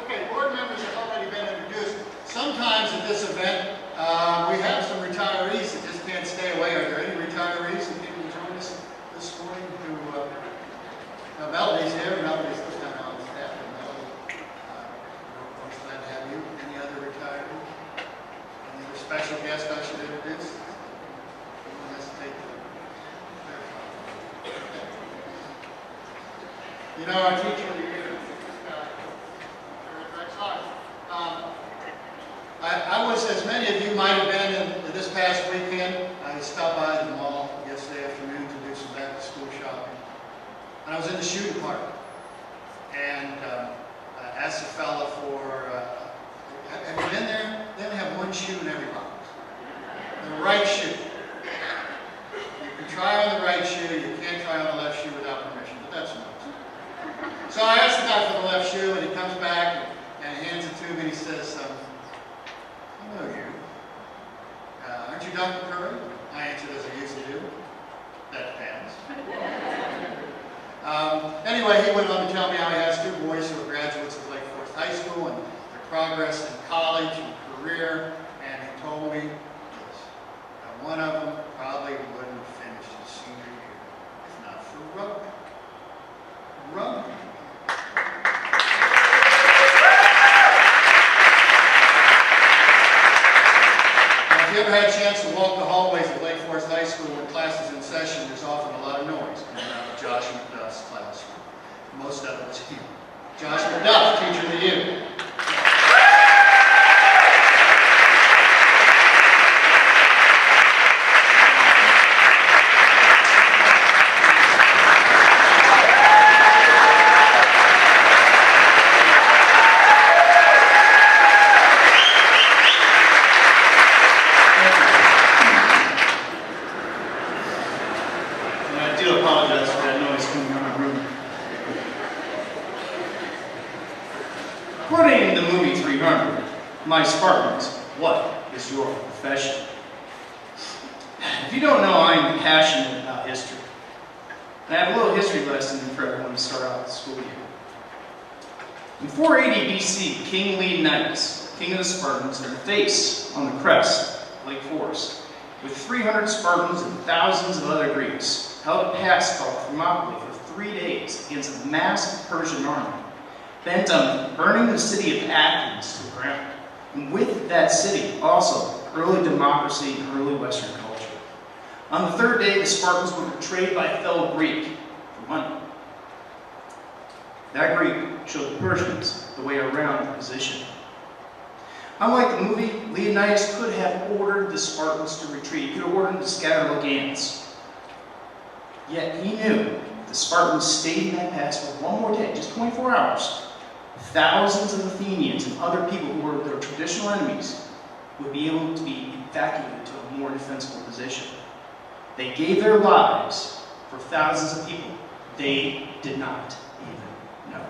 Okay, board members have already been introduced. Sometimes at this event, we have some retirees that just can't stay away. Are there any retirees that can join us this morning who, Melody's here, Melody's kind of on staff, and Melody, we're glad to have you. Any other retirees? Any other special guests I should introduce? Anyone hesitate to clarify? You know, our teacher of the year, I was, as many of you might have been in this past weekend, I stopped by the mall yesterday afternoon to do some back-to-school shopping. And I was in the shoe department. And I asked the fella for, have you been there? They only have one shoe in every box. The right shoe. You can try on the right shoe, you can't try on the left shoe without permission, but that's enough. So I asked the guy for the left shoe, and he comes back and hands it to me, and he says, hello, you. Aren't you Dr. Curry? I answered as I usually do. That depends. Anyway, he went on to tell me how he has two boys who are graduates of Lake Forest High School and their progress in college and career, and he told me this, that one of them probably wouldn't have finished his senior year if not for rugby. Rugby. If you ever had a chance to walk the hallways of Lake Forest High School when class is in session, there's often a lot of noise coming out of Josh McDuff's classroom. Most of it is him. Josh McDuff, teacher of the year. According to the movie 300, my Spartans, what is your profession? If you don't know, I'm passionate about history. And I have a little history lesson for everyone to start out the school year. In 480 BC, King Leonidas, king of the Spartans, had a face on the crest of Lake Forest, with 300 Spartans and thousands of other Greeks, held a pass called Thermopylae for 3 days against a massive Persian army, bent on burning the city of Athens to the ground. And with that city, also, early democracy and early Western culture. On the third day, the Spartans were betrayed by a fellow Greek for money. That Greek showed the Persians the way around the position. Unlike the movie, Leonidas could have ordered the Spartans to retreat. He could have ordered them to scatter like ants. Yet he knew if the Spartans stayed in that pass for one more day, just 24 hours, thousands of Athenians and other people who were their traditional enemies would be able to be evacuated to a more defensible position. They gave their lives for thousands of people they did not even know.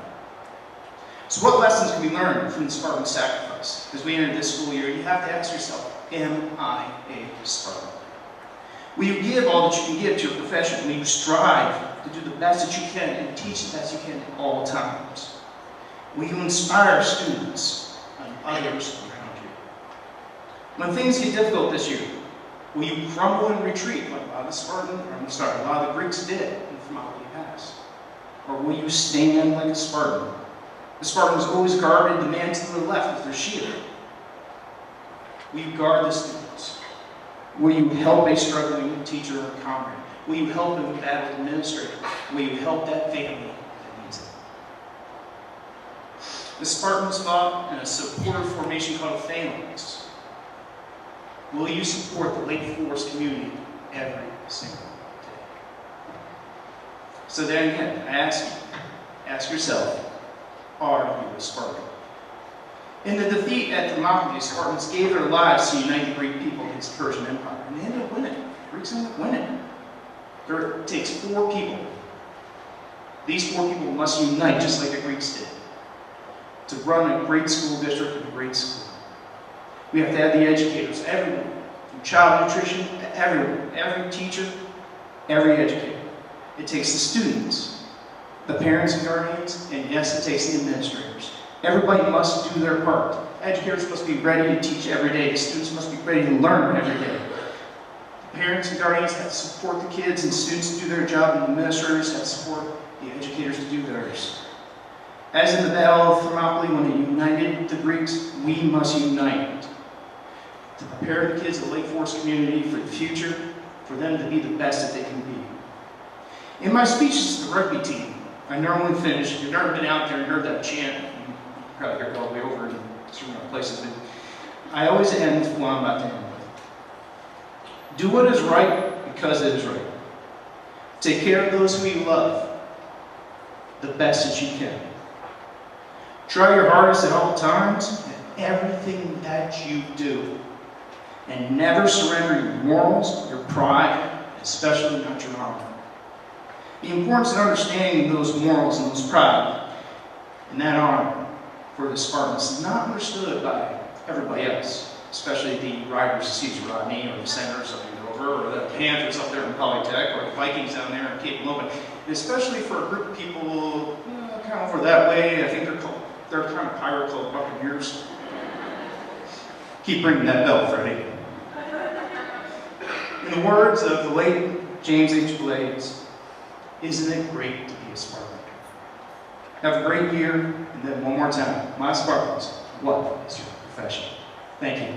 So what lessons can we learn from the Spartan sacrifice? As we enter this school year, you have to ask yourself, am I a Spartan? Will you give all that you can give to your profession? Will you strive to do the best that you can and teach the best you can at all times? Will you inspire students and others around you? When things get difficult this year, will you crumble and retreat like a lot of the Spartans, a lot of the Greeks did in Thermopylae Pass? Or will you stand like a Spartan? The Spartans always guarded the man to the left with their shield. Will you guard the students? Will you help a struggling teacher or comrade? Will you help an embattled administrator? Will you help that family that needs it? The Spartans fought in a supportive formation called a phalanx. Will you support the Lake Forest community every single day? So then again, I ask yourself, are you a Spartan? In the defeat at Thermopylae, Spartans gave their lives to unite the Greek people against the Persian Empire, and they ended up winning. The Greeks ended up winning. It takes 4 people. These 4 people must unite just like the Greeks did to run a great school district and a great school. We have to have the educators, everyone, from child nutrition to everyone, every teacher, every educator. It takes the students the parents and guardians, and yes, it takes the administrators. Everybody must do their part. Educators must be ready to teach every day. The students must be ready to learn every day. The parents and guardians have to support the kids and students to do their job, and the administrators have to support the educators to do theirs. As in the Battle of Thermopylae, when they united the Greeks, we must unite to prepare the kids of the Lake Forest community for the future, for them to be the best that they can be. In my speeches to the rugby team, I normally finish. If you've never been out there and heard that chant, you probably heard it all the way over in certain places, but I always end with what I'm about to end with. Do what is right because it is right. Take care of those who you love the best that you can. Try your hardest at all times in everything that you do. And never surrender your morals, your pride, especially not your honor. The importance of understanding those morals and those pride and that honor for the Spartans is not understood by everybody else, especially the riders of Caesar Rodney or the Senators up in Dover or the Panthers up there in Polytech or the Vikings down there in Cape Logan. And especially for a group of people kind of over that way, I think they're kind of pirate called Buccaneers. Keep ringing that bell, Freddie. In the words of the late James H. Blades, isn't it great to be a Spartan? Have a great year, and then one more time, my Spartans, what is your profession? Thank you.